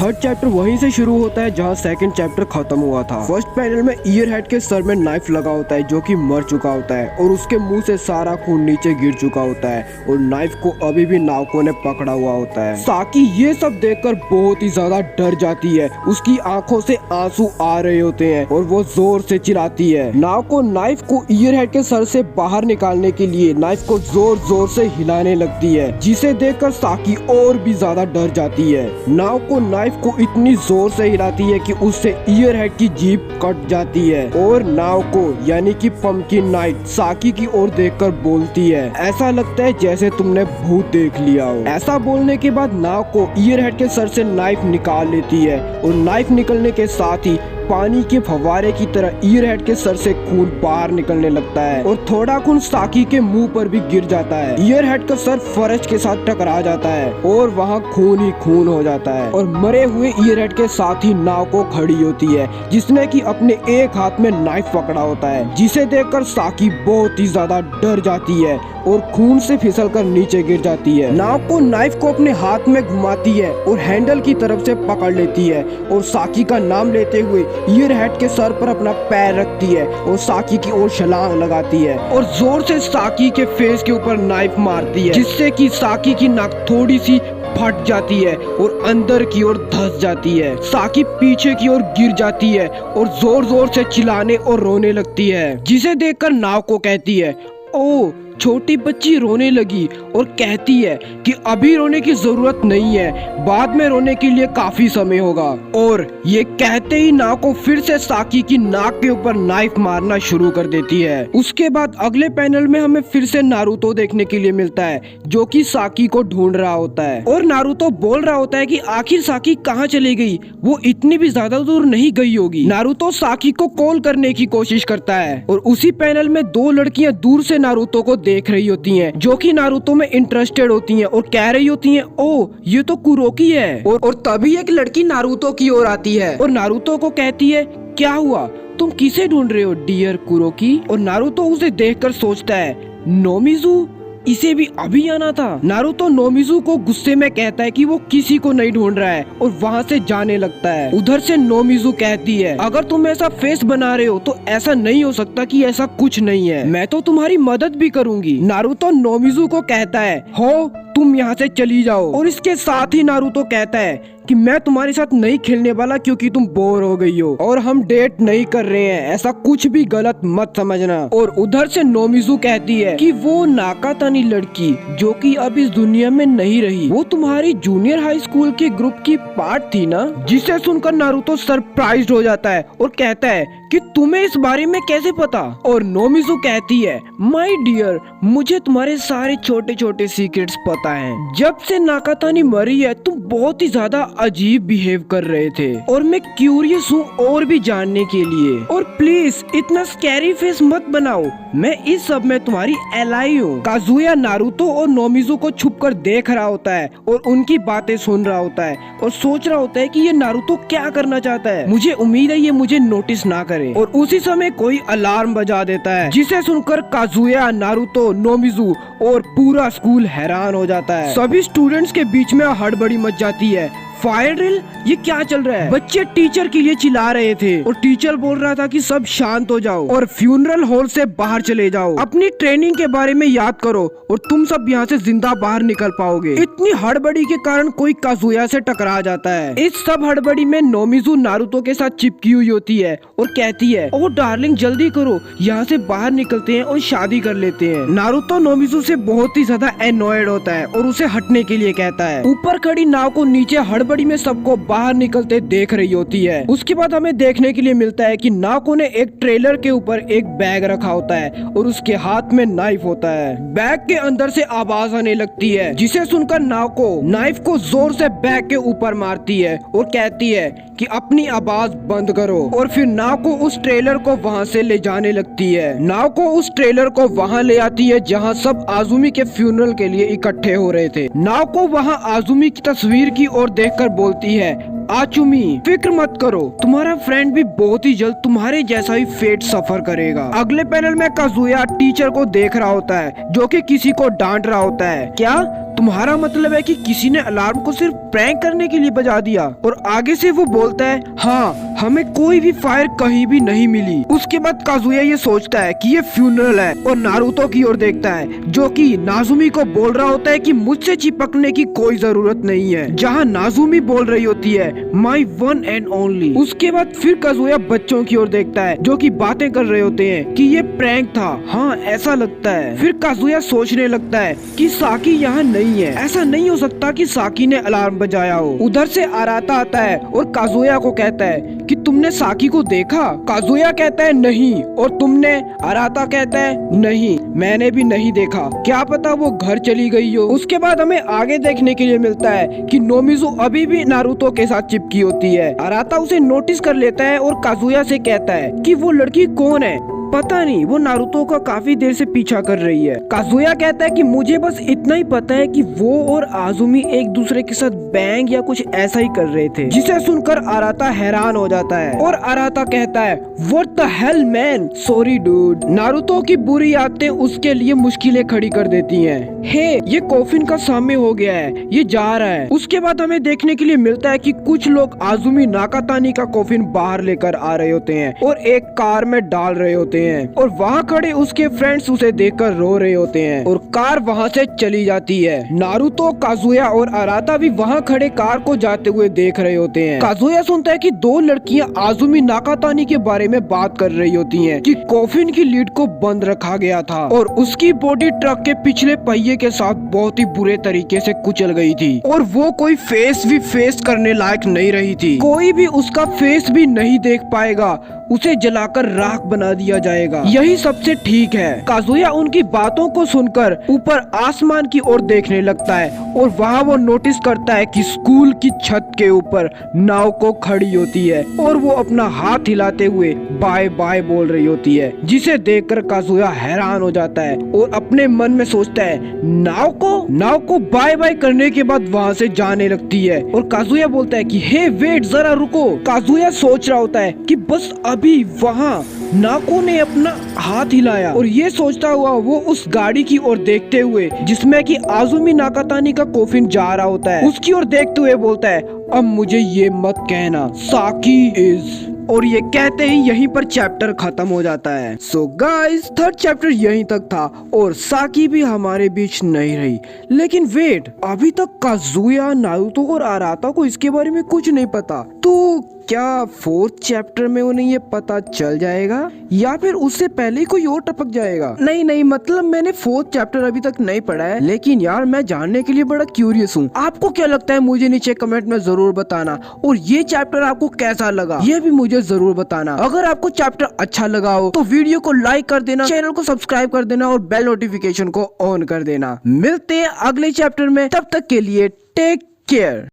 Third chapter वहीं से शुरू होता है जहाँ सेकंड चैप्टर खत्म हुआ था। फर्स्ट पैनल में ईयरहेड के सर में नाइफ लगा होता है जो कि मर चुका होता है और उसके मुंह से सारा खून नीचे गिर चुका होता है और नाइफ को अभी भी नाओको ने पकड़ा हुआ होता है। साकी ये सब देखकर बहुत ही ज्यादा डर जाती है, उसकी आंखों से आंसू आ रहे होते हैं और वो जोर से चिल्लाती है। नाओको नाइफ को ईयरहेड के सर से बाहर निकालने के लिए नाइफ को जोर जोर से हिलाने लगती है, जिसे देखकर साकी और भी ज्यादा डर जाती है। नाओको नाइफ को इतनी जोर से हिलाती है कि उससे ईयरहेड की जीभ कट जाती है और नाओको यानी कि पंपकिन नाइट साकी की ओर देखकर बोलती है, ऐसा लगता है जैसे तुमने भूत देख लिया हो। ऐसा बोलने के बाद नाओको ईयरहेड के सर से नाइफ निकाल लेती है और नाइफ निकलने के साथ ही पानी के फव्वारे की तरह ईयरहेड के सर से खून बाहर निकलने लगता है और थोड़ा खून साकी के मुंह पर भी गिर जाता है। ईयरहेड का सर फर्श के साथ टकरा जाता है और वहाँ खून ही खून हो जाता है और मरे हुए ईयरहेड के साथ ही नाओको खड़ी होती है, जिसने कि अपने एक हाथ में नाइफ पकड़ा होता है, जिसे देखकर साकी बहुत ही ज्यादा डर जाती है और खून से फिसलकर नीचे गिर जाती है। नाओको नाइफ को अपने हाथ में घुमाती है और हैंडल की तरफ से पकड़ लेती है और साकी का नाम लेते हुए ईयरहेड के सर पर अपना पैर रखती है और साकी की ओर छलांग लगाती है और जोर से साकी के फेस के ऊपर नाइफ मारती है, जिससे कि साकी की नाक थोड़ी सी फट जाती है और अंदर की ओर धंस जाती है। साकी पीछे की ओर गिर जाती है और जोर जोर से चिल्लाने और रोने लगती है, जिसे देखकर नाओको कहती है, ओ छोटी बच्ची रोने लगी और कहती है कि अभी रोने की जरूरत नहीं है, बाद में रोने के लिए काफी समय होगा। और ये कहते ही नाओको फिर से साकी की नाक के ऊपर नाइफ मारना शुरू कर देती है। उसके बाद अगले पैनल में हमें फिर से नारुतो देखने के लिए मिलता है, जो कि साकी को ढूंढ रहा होता है और नारुतो बोल रहा होता है कि आखिर साकी कहाँ चली गई, वो इतनी भी ज्यादा दूर नहीं गई होगी। नारुतो साकी को कॉल करने की कोशिश करता है और उसी पैनल में दो लड़कियां दूर से नारुतो को देख रही होती हैं, जो कि नारुतो में इंटरेस्टेड होती हैं और कह रही होती हैं, ओ ये तो कुरोकी है। और तभी एक लड़की नारुतो की ओर आती है और नारुतो को कहती है, क्या हुआ, तुम किसे ढूंढ रहे हो डियर कुरोकी? और नारुतो उसे देखकर सोचता है, नोमिज़ू, इसे भी अभी आना था। नारुतो नोमिज़ू को गुस्से में कहता है कि वो किसी को नहीं ढूंढ रहा है और वहाँ से जाने लगता है। उधर से नोमिज़ू कहती है, अगर तुम ऐसा फेस बना रहे हो तो ऐसा नहीं हो सकता कि ऐसा कुछ नहीं है, मैं तो तुम्हारी मदद भी करूंगी। नारुतो नोमिज़ू को कहता है, हो तुम यहाँ से चली जाओ। और इसके साथ ही नारुतो कहता है कि मैं तुम्हारे साथ नहीं खेलने वाला क्योंकि तुम बोर हो गई हो और हम डेट नहीं कर रहे हैं, ऐसा कुछ भी गलत मत समझना। और उधर से नोमिज़ू कहती है कि वो नाकातानी लड़की जो कि अब इस दुनिया में नहीं रही, वो तुम्हारी जूनियर हाई स्कूल के ग्रुप की पार्ट थी ना। जिसे सुनकर नारुतो सरप्राइज्ड हो जाता है और कहता है कि तुम्हें इस बारे में कैसे पता? और नोमिज़ू कहती है, माय डियर, मुझे तुम्हारे सारे छोटे छोटे सीक्रेट्स पता हैं। जब से नाकातानी मरी है तुम बहुत ही ज्यादा अजीब बिहेव कर रहे थे और मैं क्यूरियस हूँ और भी जानने के लिए। और प्लीज इतना स्कैरी फेस मत बनाओ, मैं इस सब में तुम्हारी एलाई हूँ। काजुया नारुतो और नोमिज़ू को छुपकर देख रहा होता है और उनकी बातें सुन रहा होता है और सोच रहा होता है कि ये नारुतो क्या करना चाहता है, मुझे उम्मीद है ये मुझे नोटिस ना करे। और उसी समय कोई अलार्म बजा देता है, जिसे सुनकर काजुया, नारुतो, नोमिज़ू और पूरा स्कूल हैरान हो जाता है। सभी स्टूडेंट्स के बीच में हड़बड़ी मच जाती है। फायर ड्रिल, ये क्या चल रहा है? बच्चे टीचर के लिए चिल्ला रहे थे और टीचर बोल रहा था कि सब शांत हो जाओ और फ्यूनरल हॉल से बाहर चले जाओ, अपनी ट्रेनिंग के बारे में याद करो और तुम सब यहाँ से जिंदा बाहर निकल पाओगे। इतनी हड़बड़ी के कारण कोई काजुया से टकरा जाता है। इस सब हड़बड़ी में नोमिज़ू नारुतो के साथ चिपकी हुई होती है और कहती है, ओ डार्लिंग जल्दी करो, यहाँ से बाहर निकलते हैं और शादी कर लेते हैं। नारुतो नोमिज़ू से बहुत ही ज्यादा एनॉयड होता है और उसे हटने के लिए कहता है। ऊपर खड़ी नाव को नीचे हड़बड़ी में सबको बाहर निकलते देख रही होती है। उसके बाद हमें देखने के लिए मिलता है कि नाको ने एक ट्रेलर के ऊपर एक बैग रखा होता है और उसके हाथ में नाइफ होता है। बैग के अंदर से आवाज आने लगती है, जिसे सुनकर नाको नाइफ को जोर से बैग के ऊपर मारती है और कहती है कि अपनी आवाज बंद करो। और फिर नाको उस ट्रेलर को वहाँ से ले जाने लगती है। नाको उस ट्रेलर को वहाँ ले आती है जहाँ सब आजुमी के फ्यूनरल के लिए इकट्ठे हो रहे थे। नाको वहाँ आजुमी की तस्वीर की ओर देखकर बोलती है, आचुमी फिक्र मत करो, तुम्हारा फ्रेंड भी बहुत ही जल्द तुम्हारे जैसा ही फेट सफर करेगा। अगले पैनल में काजुया टीचर को देख रहा होता है जो कि किसी को डांट रहा होता है। क्या तुम्हारा मतलब है कि किसी ने अलार्म को सिर्फ प्रैंक करने के लिए बजा दिया? और आगे से वो बोलता है हाँ, हमें कोई भी फायर कहीं भी नहीं मिली। उसके बाद काजुया ये सोचता है कि ये फ्यूनरल है और नारुतो की ओर देखता है जो कि नाजुमी को बोल रहा होता है कि मुझसे चिपकने की कोई जरूरत नहीं है, जहाँ नाजुमी बोल रही होती है माई वन एंड ओनली। उसके बाद फिर काजुया बच्चों की ओर देखता है जो कि बातें कर रहे होते हैं कि ये प्रैंक था, हाँ ऐसा लगता है। फिर काजुया सोचने लगता है कि साकी यहाँ नहीं है, ऐसा नहीं हो सकता कि साकी ने अलार्म बजाया हो। उधर से आराता आता है और काजुया को कहता है कि तुमने साकी को देखा? काजुया कहता है नहीं। और तुमने? आराता कहता है नहीं, मैंने भी नहीं देखा, क्या पता वो घर चली गई हो। उसके बाद हमें आगे देखने के लिए मिलता है कि नोमिज़ु अभी भी नारुतो के साथ चिपकी होती है। आराता उसे नोटिस कर लेता है और काजुया से कहता है कि वो लड़की कौन है। पता नहीं, वो नारुतो का काफी देर से पीछा कर रही है। काजुया कहता है कि मुझे बस इतना ही पता है कि वो और आजुमी एक दूसरे के साथ बैंग या कुछ ऐसा ही कर रहे थे। जिसे सुनकर आराता हैरान हो जाता है और आराता कहता है what the hell man, sorry dude. Naruto की बुरी आदतें उसके लिए मुश्किलें खड़ी कर देती हैं। हे, ये कॉफिन का समय हो गया है, ये जा रहा है। उसके बाद हमें देखने के लिए मिलता है कि कुछ लोग आजुमी नाकातानी का कॉफिन बाहर लेकर आ रहे होते हैं और एक कार में डाल रहे होते हैं और वहाँ खड़े उसके फ्रेंड्स उसे देखकर रो रहे होते हैं और कार वहाँ से चली जाती है। नारुतो, काजुया और आराता भी वहाँ खड़े कार को जाते हुए देख रहे होते हैं। काजुया सुनता है कि दो लड़कियाँ आजुमी नाकातानी के बारे में बात कर रही होती हैं कि कॉफिन की लीड को बंद रखा गया था और उसकी बॉडी ट्रक के पिछले पहिए के साथ बहुत ही बुरे तरीके से कुचल गई थी और वो कोई फेस भी फेस करने लायक नहीं रही थी। कोई भी उसका फेस भी नहीं देख पाएगा, उसे जलाकर राख बना दिया जाएगा, यही सबसे ठीक है। काजुया उनकी बातों को सुनकर ऊपर आसमान की ओर देखने लगता है और वहाँ वो नोटिस करता है कि स्कूल की छत के ऊपर नाव को खड़ी होती है और वो अपना हाथ हिलाते हुए बाय बाय बोल रही होती है, जिसे देखकर काजुया हैरान हो जाता है और अपने मन में सोचता है नाव को बाय बाय करने के बाद वहाँ से जाने लगती है। और काजुया बोलता है कि हे वेट, जरा रुको। काजुया सोच रहा होता है कि बस अभी वहाँ नाको ने अपना हाथ हिलाया और ये सोचता हुआ वो उस गाड़ी की ओर देखते हुए जिसमें कि आजुमी नाकातानी का कॉफिन जा रहा होता है, उसकी ओर देखते हुए बोलता है अब मुझे ये मत कहना साकी इज। और ये कहते ही यहीं पर चैप्टर खत्म हो जाता है। सो गाइस, थर्ड चैप्टर यहीं तक था और साकी भी हमारे बीच नहीं रही। लेकिन वेट, अभी तक काजुया, नारुतो और आराता को इसके बारे में कुछ नहीं पता, तो क्या फोर्थ चैप्टर में उन्हें ये पता चल जाएगा या फिर उससे पहले ही कोई और टपक जाएगा? नहीं, मतलब मैंने फोर्थ चैप्टर अभी तक नहीं पढ़ा है, लेकिन यार मैं जानने के लिए बड़ा क्यूरियस हूँ। आपको क्या लगता है मुझे नीचे कमेंट में जरूर बताना, और ये चैप्टर आपको कैसा लगा ये भी मुझे जरूर बताना। अगर आपको चैप्टर अच्छा लगा हो तो वीडियो को लाइक कर देना, चैनल को सब्सक्राइब कर देना और बेल नोटिफिकेशन को ऑन कर देना। मिलते हैं अगले चैप्टर में, तब तक के लिए टेक केयर।